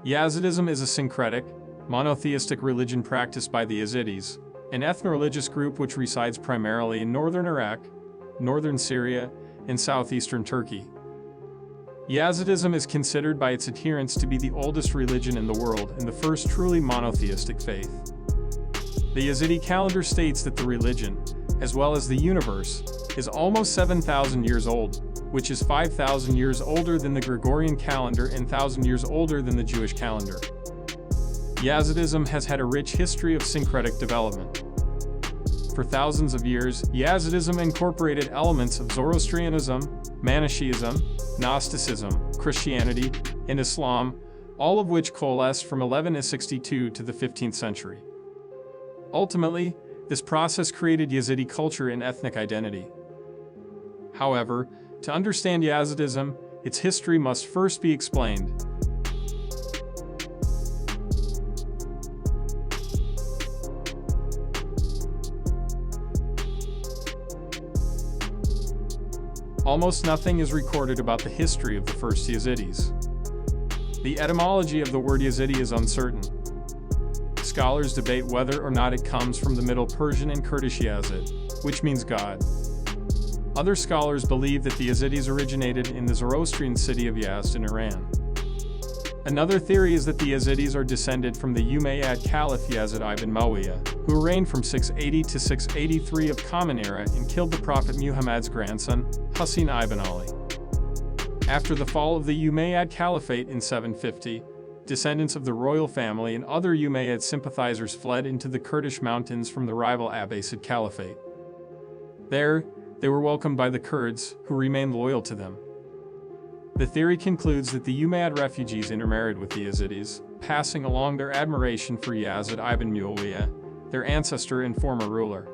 Yazidism is a syncretic, monotheistic religion practiced by the Yazidis, an ethnoreligious group which resides primarily in northern Iraq, northern Syria, and southeastern Turkey. Yazidism is considered by its adherents to be the oldest religion in the world and the first truly monotheistic faith. The Yazidi calendar states that the religion, as well as the universe, is almost 7,000 years old, which is 5,000 years older than the Gregorian calendar and 1,000 years older than the Jewish calendar. Yazidism has had a rich history of syncretic development. For thousands of years, Yazidism incorporated elements of Zoroastrianism, Manichaeism, Gnosticism, Christianity, and Islam, all of which coalesced from 1162 to the 15th century. Ultimately, this process created Yazidi culture and ethnic identity. However, to understand Yazidism, its history must first be explained. Almost nothing is recorded about the history of the first Yazidis. The etymology of the word Yazidi is uncertain. Scholars debate whether or not it comes from the Middle Persian and Kurdish Yazid, which means God. Other scholars believe that the Yazidis originated in the Zoroastrian city of Yazd in Iran. Another theory is that the Yazidis are descended from the Umayyad Caliph Yazid ibn Muawiyah, who reigned from 680 to 683 of Common Era and killed the Prophet Muhammad's grandson, Husayn ibn Ali. After the fall of the Umayyad Caliphate in 750, descendants of the royal family and other Umayyad sympathizers fled into the Kurdish mountains from the rival Abbasid Caliphate. There, they were welcomed by the Kurds, who remained loyal to them. The theory concludes that the Umayyad refugees intermarried with the Yazidis, passing along their admiration for Yazid ibn Muawiyah, their ancestor and former ruler.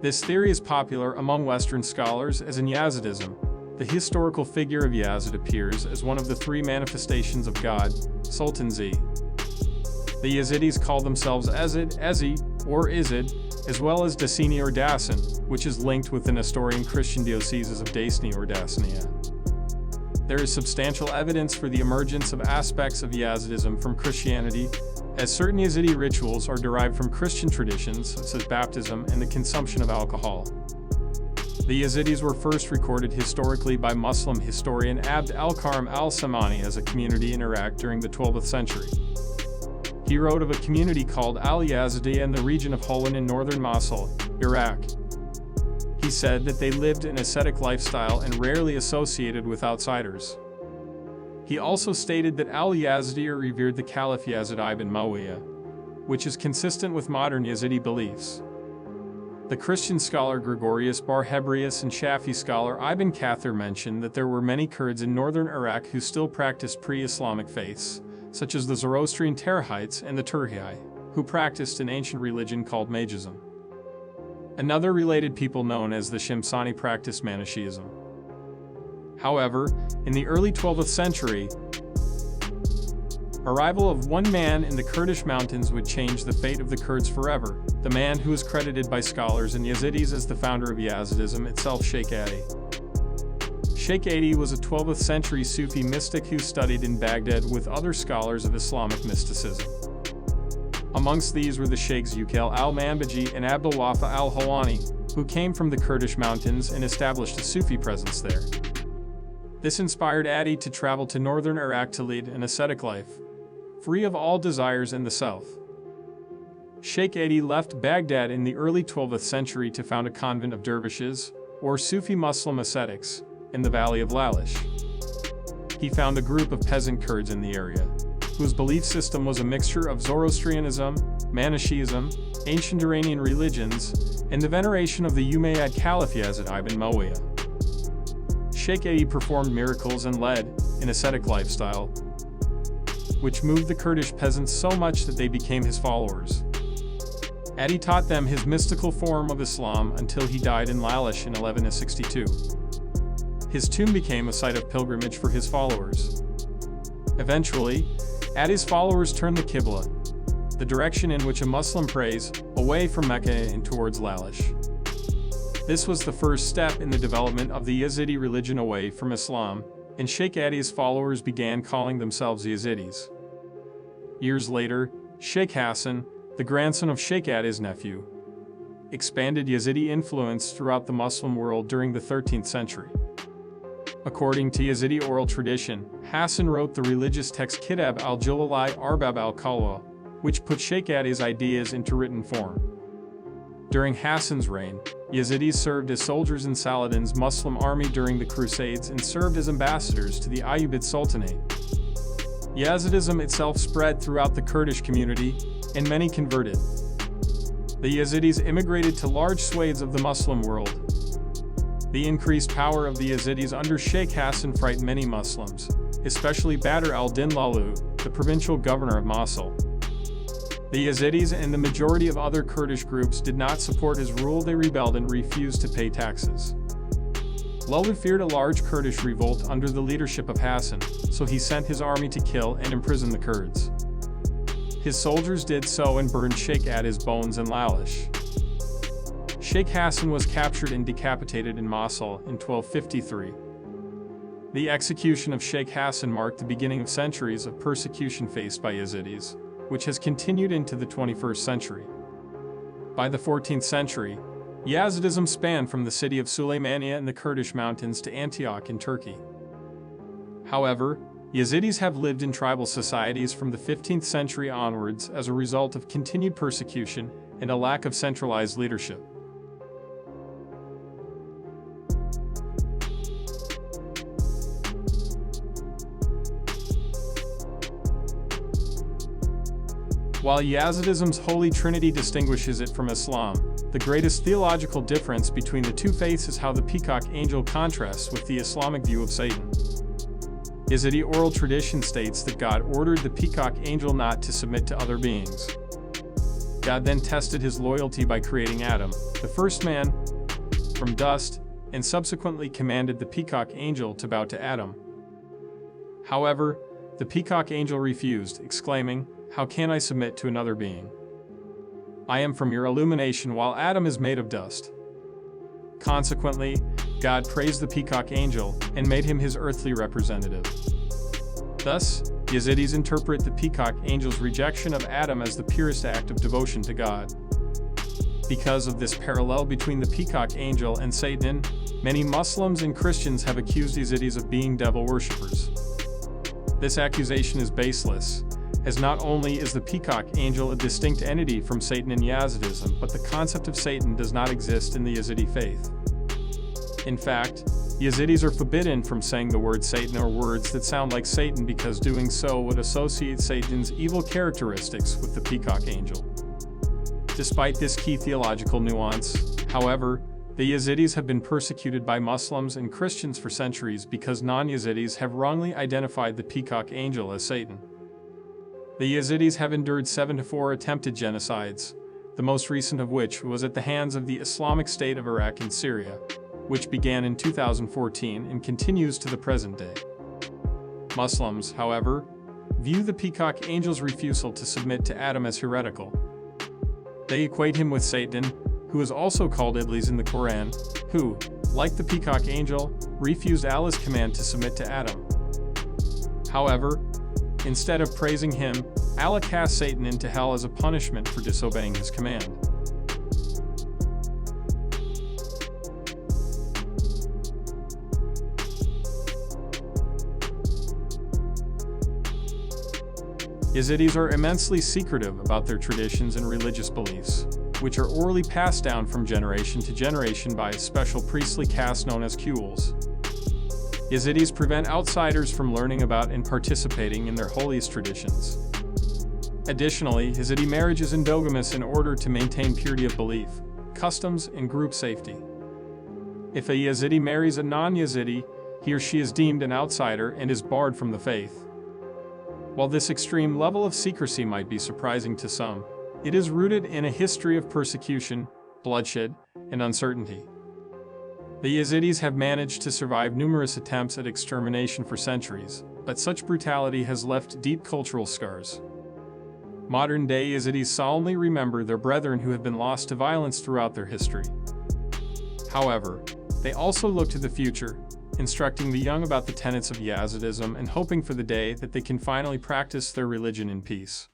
This theory is popular among Western scholars as in Yazidism, the historical figure of Yazid appears as one of the three manifestations of God, Sultan Z. The Yazidis call themselves Ezid, Ezi, or Izid, as well as Dasini or Dasin, which is linked with the Nestorian Christian dioceses of Dasni or Dasnia. There is substantial evidence for the emergence of aspects of Yazidism from Christianity, as certain Yazidi rituals are derived from Christian traditions such as baptism and the consumption of alcohol. The Yazidis were first recorded historically by Muslim historian Abd al-Karim al-Samani as a community in Iraq during the 12th century. He wrote of a community called al-Yazidi in the region of Holon in northern Mosul, Iraq. He said that they lived an ascetic lifestyle and rarely associated with outsiders. He also stated that al-Yazidi revered the Caliph Yazid ibn Muawiyah, which is consistent with modern Yazidi beliefs. The Christian scholar Gregorius Bar Hebraeus and Shafi scholar Ibn Kathir mention that there were many Kurds in northern Iraq who still practiced pre-Islamic faiths, such as the Zoroastrian Tarahites and the Turhai, who practiced an ancient religion called Magism. Another related people known as the Shimsani practiced Manichaeism. However, in the early 12th century, arrival of one man in the Kurdish mountains would change the fate of the Kurds forever, the man who is credited by scholars and Yazidis as the founder of Yazidism itself, Sheikh Adi. Sheikh Adi was a 12th century Sufi mystic who studied in Baghdad with other scholars of Islamic mysticism. Amongst these were the Sheikhs Ukail al-Manbaji and Abdul Wafa al-Hawani, who came from the Kurdish mountains and established a Sufi presence there. This inspired Adi to travel to northern Iraq to lead an ascetic life, free of all desires in the south. Sheikh Adi left Baghdad in the early 12th century to found a convent of dervishes, or Sufi Muslim ascetics, in the valley of Lalish. He found a group of peasant Kurds in the area, whose belief system was a mixture of Zoroastrianism, Manichaeism, ancient Iranian religions, and the veneration of the Umayyad Caliph Yazid ibn Muawiyah. Sheikh Adi performed miracles and led an ascetic lifestyle, which moved the Kurdish peasants so much that they became his followers. Adi taught them his mystical form of Islam until he died in Lalish in 1162. His tomb became a site of pilgrimage for his followers. Eventually, Adi's followers turned the Qibla, the direction in which a Muslim prays, away from Mecca and towards Lalish. This was the first step in the development of the Yazidi religion away from Islam, and Sheikh Adi's followers began calling themselves Yazidis. Years later, Sheikh Hassan, the grandson of Sheikh Adi's nephew, expanded Yazidi influence throughout the Muslim world during the 13th century. According to Yazidi oral tradition, Hassan wrote the religious text Kitab al-Julalai Arbab al-Qalwa, which put Sheikh Adi's ideas into written form. During Hassan's reign, Yazidis served as soldiers in Saladin's Muslim army during the Crusades and served as ambassadors to the Ayyubid Sultanate. Yazidism itself spread throughout the Kurdish community, and many converted. The Yazidis immigrated to large swathes of the Muslim world. The increased power of the Yazidis under Sheikh Hassan frightened many Muslims, especially Badr al-Din Lalu, the provincial governor of Mosul. The Yazidis and the majority of other Kurdish groups did not support his rule. They rebelled and refused to pay taxes. Lalu feared a large Kurdish revolt under the leadership of Hassan, so he sent his army to kill and imprison the Kurds. His soldiers did so and burned Sheikh Adi's bones in Lalish. Sheikh Hassan was captured and decapitated in Mosul in 1253. The execution of Sheikh Hassan marked the beginning of centuries of persecution faced by Yazidis, which has continued into the 21st century. By the 14th century, Yazidism spanned from the city of Suleymaniye in the Kurdish mountains to Antioch in Turkey. However, Yazidis have lived in tribal societies from the 15th century onwards as a result of continued persecution and a lack of centralized leadership. While Yazidism's Holy Trinity distinguishes it from Islam, the greatest theological difference between the two faiths is how the peacock angel contrasts with the Islamic view of Satan. Yazidi oral tradition states that God ordered the peacock angel not to submit to other beings. God then tested his loyalty by creating Adam, the first man, from dust, and subsequently commanded the peacock angel to bow to Adam. However, the peacock angel refused, exclaiming, "How can I submit to another being? I am from your illumination while Adam is made of dust." Consequently, God praised the peacock angel and made him his earthly representative. Thus, Yazidis interpret the peacock angel's rejection of Adam as the purest act of devotion to God. Because of this parallel between the peacock angel and Satan, many Muslims and Christians have accused Yazidis of being devil worshippers. This accusation is baseless, as not only is the peacock angel a distinct entity from Satan in Yazidism, but the concept of Satan does not exist in the Yazidi faith. In fact, Yazidis are forbidden from saying the word Satan or words that sound like Satan because doing so would associate Satan's evil characteristics with the peacock angel. Despite this key theological nuance, however, the Yazidis have been persecuted by Muslims and Christians for centuries because non-Yazidis have wrongly identified the peacock angel as Satan. The Yazidis have endured 7 to 4 attempted genocides, the most recent of which was at the hands of the Islamic State of Iraq and Syria, which began in 2014 and continues to the present day. Muslims, however, view the peacock angel's refusal to submit to Adam as heretical. They equate him with Satan, who is also called Iblis in the Quran, who, like the peacock angel, refused Allah's command to submit to Adam. However, instead of praising him, Allah cast Satan into hell as a punishment for disobeying his command. Yazidis are immensely secretive about their traditions and religious beliefs, which are orally passed down from generation to generation by a special priestly caste known as quls. Yazidis prevent outsiders from learning about and participating in their holiest traditions. Additionally, Yazidi marriage is endogamous in order to maintain purity of belief, customs, and group safety. If a Yazidi marries a non-Yazidi, he or she is deemed an outsider and is barred from the faith. While this extreme level of secrecy might be surprising to some, it is rooted in a history of persecution, bloodshed, and uncertainty. The Yazidis have managed to survive numerous attempts at extermination for centuries, but such brutality has left deep cultural scars. Modern-day Yazidis solemnly remember their brethren who have been lost to violence throughout their history. However, they also look to the future, instructing the young about the tenets of Yazidism and hoping for the day that they can finally practice their religion in peace.